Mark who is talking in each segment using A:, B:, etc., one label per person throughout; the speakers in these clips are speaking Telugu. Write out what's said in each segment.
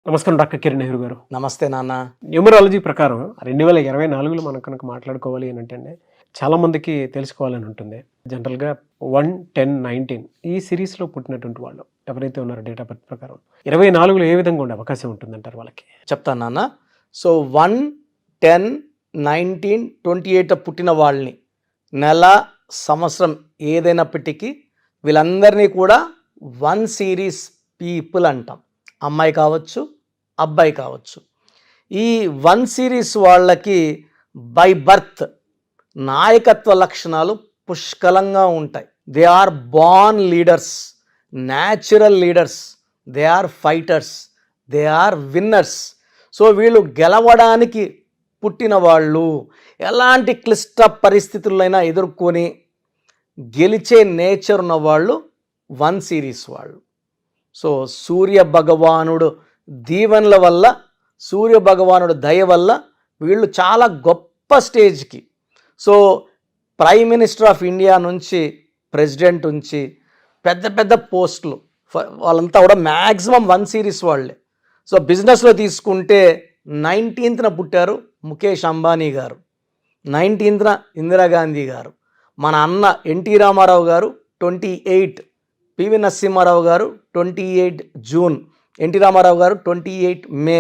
A: నమస్కారం డాక్టర్ కిరణ్ నెహ్రూ గారు.
B: నమస్తే నాన్న.
A: న్యూమరాలజీ ప్రకారం 2024లో మనం కనుక మాట్లాడుకోవాలి అని అంటే చాలా మందికి తెలుసుకోవాలని ఉంటుంది. జనరల్గా 1, 10, 19 ఈ సిరీస్లో పుట్టినటువంటి వాళ్ళు ఎవరైతే ఉన్నారో డేట్ ఆఫ్ బర్త్ ప్రకారం 24లో ఏ విధంగా ఉండే అవకాశం ఉంటుందంటారు వాళ్ళకి?
B: చెప్తాను నాన్న. సో 1, 10, 19, 28 పుట్టిన వాళ్ళని నెల సంవత్సరం ఏదైనప్పటికీ వీళ్ళందరినీ కూడా 1 సిరీస్ పీపుల్ అంటాం. అమ్మాయి కావచ్చు, అబ్బాయి కావచ్చు. ఈ 1 సిరీస్ వాళ్ళకి బై బర్త్ నాయకత్వ లక్షణాలు పుష్కలంగా ఉంటాయి. They are born leaders, natural leaders, they are fighters, they are winners. So వీళ్ళు గెలవడానికి పుట్టిన వాళ్ళు, ఎలాంటి క్లిష్ట పరిస్థితులైనా ఎదుర్కొని గెలిచే నేచర్ ఉన్న వాళ్ళు 1 సిరీస్ వాళ్ళు. సో సూర్య భగవానుడు దీవెనల వల్ల, సూర్య భగవానుడు దయ వల్ల వీళ్ళు చాలా గొప్ప స్టేజ్కి, so prime minister of India నుంచి ప్రెసిడెంట్ నుంచి పెద్ద పెద్ద పోస్టులు వాళ్ళంతా కూడా మ్యాక్సిమం 1 సిరీస్ వాళ్ళే. సో బిజినెస్లో తీసుకుంటే 19th పుట్టారు ముఖేష్ అంబానీ గారు, 19th ఇందిరాగాంధీ గారు, మన అన్న ఎన్టీ రామారావు గారు 28, పివి నరసింహారావు గారు 28 జూన్, ఎన్టీ రామారావు గారు 28 మే,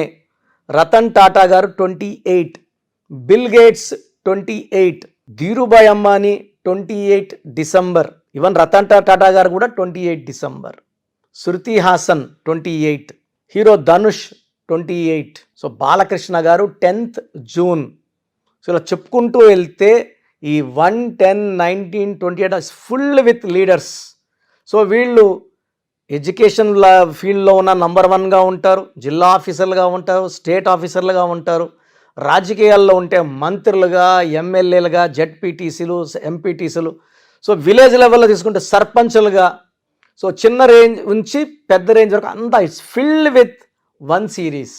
B: రతన్ టాటా గారు 28, Bill Gates 28, Dhirubhai Ambani 28 December, even Ratan Tata గారు కూడా 28 December, Shruti Haasan 28, hero Dhanush 28, so Balakrishna గారు 10th జూన్. సో ఇలా చెప్పుకుంటూ వెళ్తే ఈ 1, 10, 19, 28 ఫుల్ విత్ లీడర్స్. సో వీళ్ళు ఎడ్యుకేషన్ ఫీల్డ్లో ఉన్న నంబర్ 1గా ఉంటారు, జిల్లా ఆఫీసర్లుగా ఉంటారు, స్టేట్ ఆఫీసర్లుగా ఉంటారు, రాజకీయాల్లో ఉంటే మంత్రులుగా, ఎమ్మెల్యేలుగా, జెడ్పీటీసీలు, ఎంపీటీసీలు, సో విలేజ్ లెవెల్లో తీసుకుంటే సర్పంచులుగా, సో చిన్న రేంజ్ నుంచి పెద్ద రేంజ్ వరకు అంతా it's filled with 1 series.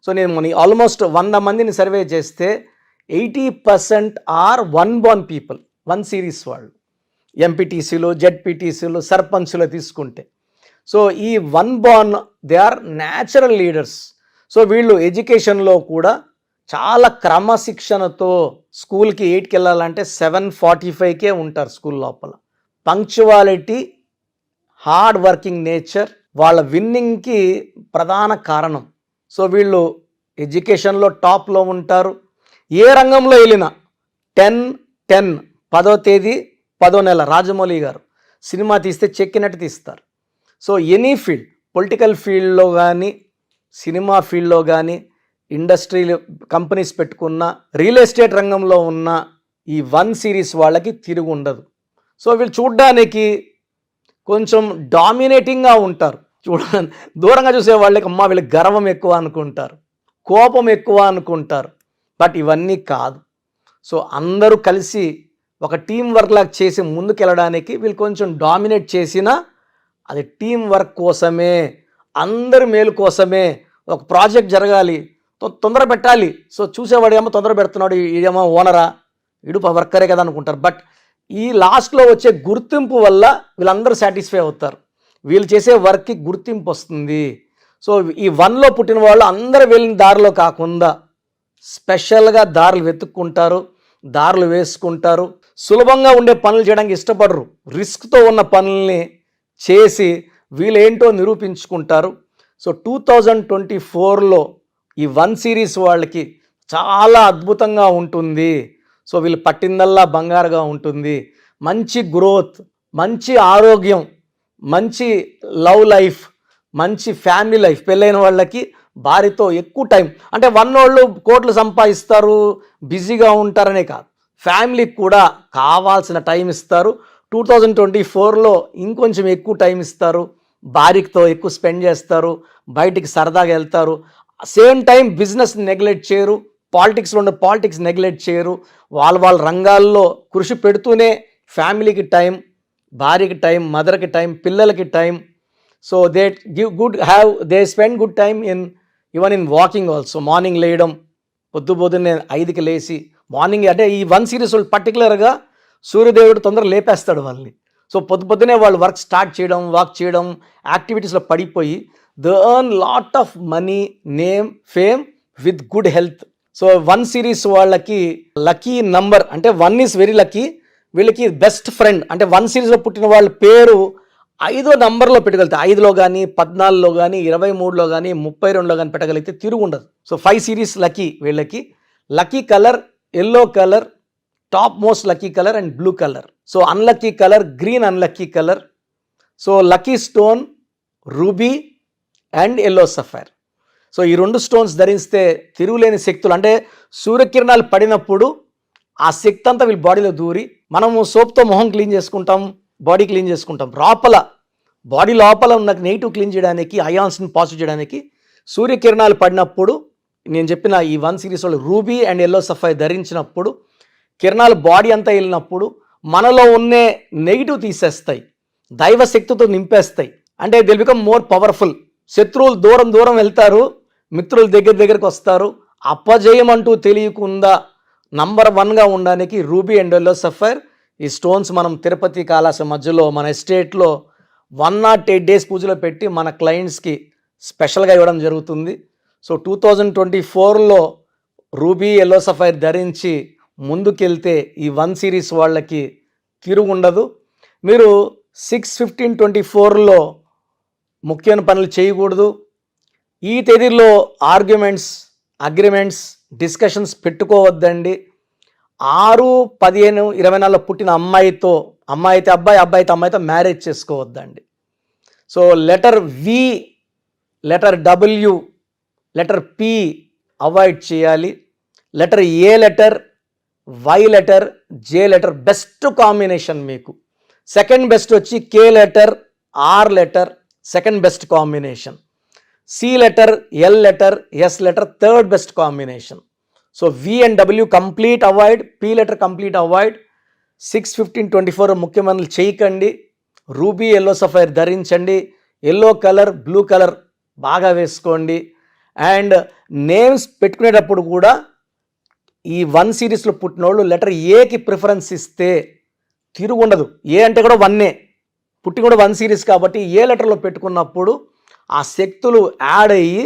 B: So నేను ఆల్మోస్ట్ 100 మందిని సర్వే చేస్తే 80% ఆర్ 1 born పీపుల్, 1 సిరీస్ వాళ్ళు. ఎంపీటీసీలు, జెడ్పీటీసీలు, సర్పంచులు తీసుకుంటే సో ఈ 1 born they are natural leaders. So వీళ్ళు ఎడ్యుకేషన్లో కూడా చాలా క్రమశిక్షణతో, స్కూల్కి 8కి వెళ్ళాలంటే 7:45కే ఉంటారు స్కూల్ లోపల. పంక్చువాలిటీ, హార్డ్ వర్కింగ్ నేచర్ వాళ్ళ విన్నింగ్కి ప్రధాన కారణం. సో వీళ్ళు ఎడ్యుకేషన్లో టాప్లో ఉంటారు. ఏ రంగంలో వెళ్ళినా 10/10 10వ తేదీ 10వ నెల రాజమౌళి గారు సినిమా తీస్తే చెక్కినట్టు తీస్తారు. సో ఎనీ ఫీల్డ్, పొలిటికల్ ఫీల్డ్లో కానీ, సినిమా ఫీల్డ్లో కానీ, ఇండస్ట్రీ కంపెనీస్ పెట్టుకున్న, రియల్ ఎస్టేట్ రంగంలో ఉన్న ఈ 1 సిరీస్ వాళ్ళకి తిరుగు ఉండదు. సో వీళ్ళు చూడ్డానికి కొంచెం డామినేటింగ్గా ఉంటారు. దూరంగా చూసే వాళ్ళకి అమ్మ వీళ్ళకి గర్వం ఎక్కువ అనుకుంటారు, కోపం ఎక్కువ అనుకుంటారు. బట్ ఇవన్నీ కాదు. సో అందరూ కలిసి ఒక టీం వర్క్ లాగా చేసి ముందుకెళ్ళడానికి వీళ్ళు కొంచెం డామినేట్ చేసినా అది టీం వర్క్ కోసమే, అందరి మేలు కోసమే. ఒక ప్రాజెక్ట్ జరగాలి, తొందర పెట్టాలి. సో చూసేవాడు ఏమో తొందర పెడుతున్నాడు, ఇదేమో ఓనరా, ఇడు వర్కరే కదా అనుకుంటారు. బట్ ఈ లాస్ట్లో వచ్చే గుర్తింపు వల్ల వీళ్ళందరూ సాటిస్ఫై అవుతారు. వీళ్ళు చేసే వర్క్కి గుర్తింపు వస్తుంది. సో ఈ 1లో పుట్టిన వాళ్ళు అందరూ వెళ్ళిన దారిలో కాకుండా స్పెషల్గా దారులు వెతుక్కుంటారు, దారులు వేసుకుంటారు. సులభంగా ఉండే పనులు చేయడానికి ఇష్టపడరు, రిస్క్తో ఉన్న పనుల్ని చేసి వీళ్ళేంటో నిరూపించుకుంటారు. సో 2024లో ఈ 1 సిరీస్ వాళ్ళకి చాలా అద్భుతంగా ఉంటుంది. సో వీళ్ళు పట్టిందల్లా బంగారుగా ఉంటుంది. మంచి గ్రోత్, మంచి ఆరోగ్యం, మంచి లవ్ లైఫ్, మంచి ఫ్యామిలీ లైఫ్. పెళ్ళైన వాళ్ళకి భార్యతో ఎక్కువ టైం, అంటే 1 వాళ్ళు కోట్లు సంపాదిస్తారు, బిజీగా ఉంటారనే కాదు, ఫ్యామిలీకి కూడా కావాల్సిన టైం ఇస్తారు. 2024లో ఇంకొంచెం ఎక్కువ టైం ఇస్తారు, భార్యతో ఎక్కువ స్పెండ్ చేస్తారు, బయటికి సరదాగా వెళ్తారు. సేమ్ టైం బిజినెస్ నెగ్లెక్ట్ చేయరు, పాలిటిక్స్లో ఉండే పాలిటిక్స్ నెగ్లెక్ట్ చేయరు. వాళ్ళ రంగాల్లో కృషి పెడుతూనే ఫ్యామిలీకి టైం, భార్యకి టైం, మదర్కి టైం, పిల్లలకి time. So they they spend good time even in walking also. Morning లేయడం, పొద్దున్నే 5కి లేచి మార్నింగ్, అంటే ఈ 1 సిరీస్ వాళ్ళు పర్టికులర్గా సూర్యదేవుడు తొందరగా లేపేస్తాడు వాళ్ళని. సో పొద్దునే వాళ్ళు వర్క్ స్టార్ట్ చేయడం, వాక్ చేయడం, యాక్టివిటీస్లో పడిపోయి they earn lot of money, name, fame with good health. So 1 series వాళ్ళకి లక్కీ నంబర్ అంటే 1 ఈజ్ వెరీ లక్కీ. వీళ్ళకి బెస్ట్ ఫ్రెండ్ అంటే 1 సిరీస్లో పుట్టిన వాళ్ళ పేరు 5వ నంబర్లో పెట్టగలిగితే 5లో కానీ 14లో కానీ 23లో కానీ 32లో కానీ పెట్టగలిగితే తిరుగు ఉండదు. సో 5 సిరీస్ లక్కీ వీళ్ళకి. Lucky colour yellow colour, top most lucky colour and blue colour. So unlucky colour green, unlucky colour. So lucky stone ruby and yellow sapphire. So ఈ 2 స్టోన్స్ ధరిస్తే తిరుగులేని శక్తులు అంటే సూర్యకిరణాలు పడినప్పుడు ఆ శక్తి అంతా వీళ్ళ బాడీలో దూరి, మనము సోప్తో మొహం క్లీన్ చేసుకుంటాం, బాడీ క్లీన్ చేసుకుంటాం, బాడీ లోపల ఉన్న నెగిటివ్ క్లీన్ చేయడానికి, అయాన్స్ని పాజిటివ్ చేయడానికి సూర్యకిరణాలు పడినప్పుడు నేను చెప్పిన ఈ 1 సిరీస్ వాళ్ళు రూబీ అండ్ ఎల్లో సఫైర్ ధరించినప్పుడు కిరణాలు బాడీ అంతా వెళ్ళినప్పుడు మనలో ఉన్నే నెగిటివ్ తీసేస్తాయి, దైవ శక్తితో నింపేస్తాయి. అంటే దిల్ బికమ్ మోర్ పవర్ఫుల్. శత్రువులు దూరం వెళ్తారు, మిత్రులు దగ్గరికి వస్తారు. అపజయం అంటూ తెలియకుండా నంబర్ 1గా ఉండడానికి రూబీ అండ్ ఎల్లో సఫైర్ ఈ స్టోన్స్ మనం తిరుపతి కాళాశ్రీ మధ్యలో మన ఎస్టేట్లో 108 డేస్ పూజలో పెట్టి మన క్లయింట్స్కి స్పెషల్గా ఇవ్వడం జరుగుతుంది. సో 2024లో రూబీ ఎల్లో సఫైర్ ధరించి ముందుకెళ్తే ఈ 1 సిరీస్ వాళ్ళకి తిరుగుండదు. మీరు 6/15/24లో ముఖ్యమైన పనులు చేయకూడదు. ఈ తేదీల్లో ఆర్గ్యుమెంట్స్, అగ్రిమెంట్స్, డిస్కషన్స్ పెట్టుకోవద్దండి. 6/15/24లో పుట్టిన అమ్మాయితో, అమ్మాయి అయితే అబ్బాయి, అబ్బాయి అయితే అమ్మాయితో మ్యారేజ్ చేసుకోవద్దండి. So letter V, letter W, letter P avoid చేయాలి. Letter A letter, Y letter, J letter best combination మీకు. సెకండ్ బెస్ట్ వచ్చి K letter, R letter second best combination. C letter, L letter, S letter third best combination. So V and W complete avoid, P letter complete avoid. 6/15/24 ముఖ్యమైన చేయకండి. రూబీ ఎల్లో సఫైర్ ధరించండి. ఎల్లో కలర్, బ్లూ కలర్ బాగా వేసుకోండి. అండ్ నేమ్స్ పెట్టుకునేటప్పుడు కూడా ఈ 1 సిరీస్లో పుట్టిన వాళ్ళు లెటర్ ఏకి ప్రిఫరెన్స్ ఇస్తే తిరుగుండదు. ఏ అంటే కూడా 1ఏ, పుట్టి కూడా 1 సిరీస్ కాబట్టి ఏ లెటర్లో పెట్టుకున్నప్పుడు ఆ శక్తులు యాడ్ అయ్యి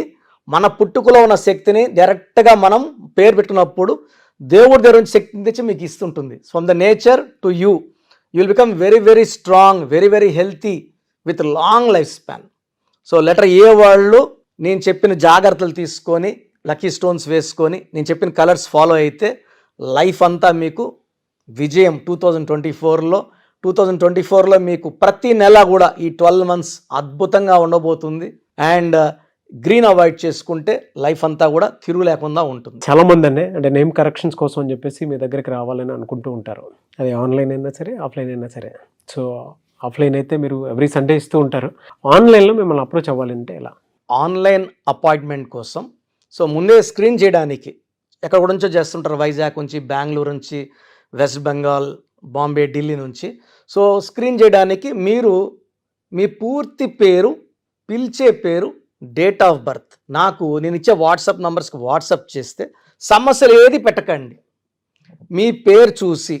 B: మన పుట్టుకలో ఉన్న శక్తిని డైరెక్ట్గా మనం పేరు పెట్టుకున్నప్పుడు దేవుడి దగ్గర నుంచి శక్తిని తెచ్చి మీకు ఇస్తుంటుంది. From the nature to you will become very very strong, very very healthy with long life span. So letter A వాళ్ళు నేను చెప్పిన జాగ్రత్తలు తీసుకొని లక్కీ స్టోన్స్ వేసుకొని నేను చెప్పిన కలర్స్ ఫాలో అయితే లైఫ్ అంతా మీకు విజయం. 2024లో మీకు ప్రతి నెల కూడా ఈ 12 months అద్భుతంగా ఉండబోతుంది. అండ్ గ్రీన్ అవాయిడ్ చేసుకుంటే లైఫ్ అంతా కూడా తిరుగు లేకుండా ఉంటుంది.
A: చాలా మంది అంటే నేమ్ కరెక్షన్స్ కోసం అని చెప్పేసి మీ దగ్గరికి రావాలని అనుకుంటూ ఉంటారు. అది ఆన్లైన్ అయినా సరే, ఆఫ్లైన్ అయినా సరే. సో ఆఫ్లైన్ అయితే మీరు ఎవ్రీ సండే ఇస్తూ ఉంటారు. ఆన్లైన్లో మిమ్మల్ని అప్రోచ్ అవ్వాలంటే ఎలా?
B: ఆన్లైన్ అపాయింట్మెంట్ కోసం సో ముందే స్క్రీన్ చేయడానికి ఎక్కడ నుంచో చేస్తుంటారు, వైజాగ్ నుంచి, బెంగళూరు నుంచి, వెస్ట్ బెంగాల్, బాంబే, ఢిల్లీ నుంచి. సో స్క్రీన్ చేయడానికి మీరు మీ పూర్తి పేరు, పిలిచే పేరు, డేట్ ఆఫ్ బర్త్ నాకు నేను ఇచ్చే వాట్సాప్ నంబర్స్కి వాట్సాప్ చేస్తే సమస్యలు ఏది పెట్టకండి. మీ పేరు చూసి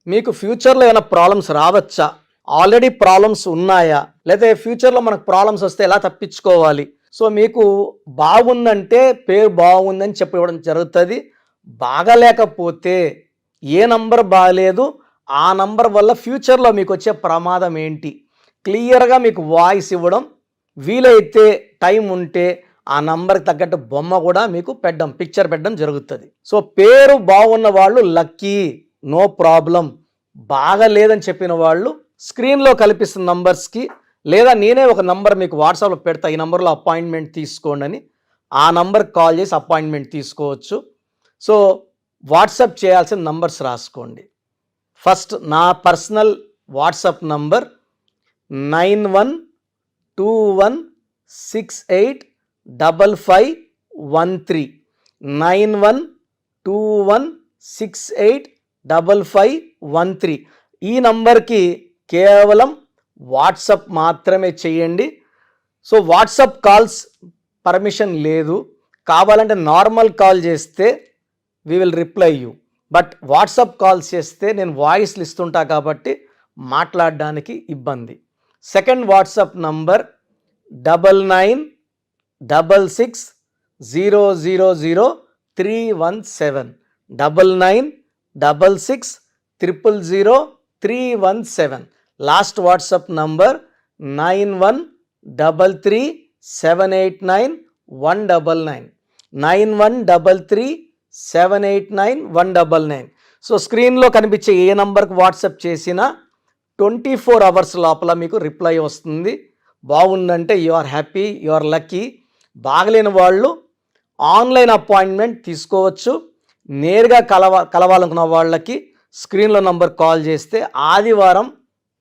B: మీకు ఫ్యూచర్లో ఏమైనా ప్రాబ్లమ్స్ రావచ్చా, ఆల్రెడీ ప్రాబ్లమ్స్ ఉన్నాయా, లేదా ఫ్యూచర్లో మనకు ప్రాబ్లమ్స్ వస్తే ఎలా తప్పించుకోవాలి. సో మీకు బాగుందంటే పేరు బాగుందని చెప్పడం జరుగుతుంది. బాగలేకపోతే ఏ నంబర్ బాగలేదు, ఆ నంబర్ వల్ల ఫ్యూచర్లో మీకు వచ్చే ప్రమాదం ఏంటి క్లియర్గా మీకు వాయిస్ ఇవ్వడం, వీలైతే టైం ఉంటే ఆ నంబర్కి తగ్గట్టు బొమ్మ కూడా మీకు పిక్చర్ పెట్టడం జరుగుతుంది. సో పేరు బాగున్న వాళ్ళు లక్కీ, నో ప్రాబ్లం. బాగా లేదని చెప్పిన వాళ్ళు స్క్రీన్లో కల్పిస్తున్న నంబర్స్కి, లేదా నేనే ఒక నంబర్ మీకు వాట్సాప్లో పెడతా, ఈ నంబర్లో అపాయింట్మెంట్ తీసుకోండి అని, ఆ నంబర్కి కాల్ చేసి అపాయింట్మెంట్ తీసుకోవచ్చు. సో వాట్సాప్ చేయాల్సిన నంబర్స్ రాసుకోండి. ఫస్ట్ నా పర్సనల్ వాట్సాప్ నంబర్ 9121685513 9121685513. ఈ నంబర్కి కేవలం వాట్సాప్ మాత్రమే చేయండి. సో వాట్సాప్ కాల్స్ పర్మిషన్ లేదు, కావాలంటే నార్మల్ కాల్ చేస్తే we will reply you. But WhatsApp calls చేస్తే నేను వాయిస్లు ఇస్తుంటా కాబట్టి మాట్లాడడానికి ఇబ్బంది. Second WhatsApp number 9966000317 9966000317. Last WhatsApp number 9133789199 9133789199. So స్క్రీన్లో కనిపించే ఏ నంబర్కి వాట్సాప్ చేసినా 24 అవర్స్ లోపల మీకు రిప్లై వస్తుంది. బాగుందంటే you are happy, you are lucky. బాగలేని వాళ్ళు ఆన్లైన్ అపాయింట్మెంట్ తీసుకోవచ్చు. నేరుగా కలవాలనుకున్న వాళ్ళకి స్క్రీన్లో నంబర్ కాల్ చేస్తే ఆదివారం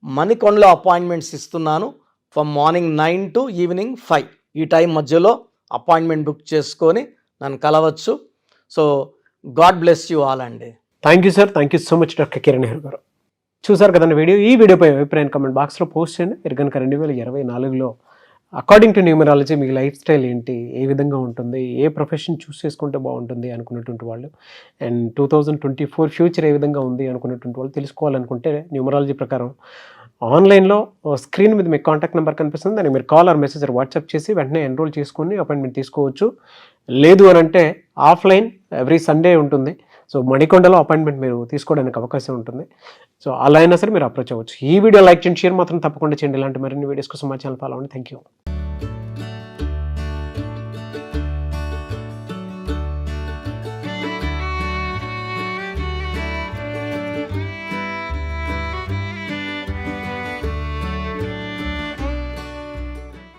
B: మణికొండలో అపాయింట్మెంట్స్ ఇస్తున్నాను. ఫ్రమ్ మార్నింగ్ 9 to ఈవినింగ్ 5 ఈ టైం మధ్యలో అపాయింట్మెంట్ బుక్ చేసుకొని నన్ను కలవచ్చు. So God bless you all అండి.
A: Thank you sir, thank you so much doctor Kiran Nehru గారు. చూసారు కదండి వీడియో. ఈ వీడియోపై అభిప్రాయం కామెంట్ బాక్స్లో పోస్ట్ చేయండి. మీరు కనుక 2024లో అకార్డింగ్ టు న్యూమరాలజీ మీ లైఫ్ స్టైల్ ఏంటి, ఏ విధంగా ఉంటుంది, ఏ ప్రొఫెషన్ చూస్ చేసుకుంటే బాగుంటుంది అనుకున్నటువంటి వాళ్ళు, అండ్ 2024 ఫ్యూచర్ ఏ విధంగా ఉంది అనుకున్నటువంటి వాళ్ళు తెలుసుకోవాలనుకుంటే న్యూమరాలజీ ప్రకారం ఆన్లైన్లో స్క్రీన్ మీద మీకు కాంటాక్ట్ నెంబర్ కనిపిస్తుంది. దానికి మీరు కాల్ ఆర్ మెసేజ్ వాట్సాప్ చేసి వెంటనే ఎన్రోల్ చేసుకొని అపాయింట్మెంట్ తీసుకోవచ్చు. లేదు అని అంటే ఆఫ్లైన్ ఎవ్రీ సండే ఉంటుంది. సో మణికొండలో అపాయింట్మెంట్ మీరు తీసుకోవడానికి అవకాశం ఉంటుంది. సో అలా అయినా సరే మీరు అప్రోచ్ అవ్వచ్చు. ఈ వీడియో లైక్ చేయండి, షేర్ మాత్రం తప్పకుండా చేయండి. ఇలాంటి మరిన్ని వీడియోస్ కోసం మా ఛానల్ ఫాలో అవ్వండి. Thank you.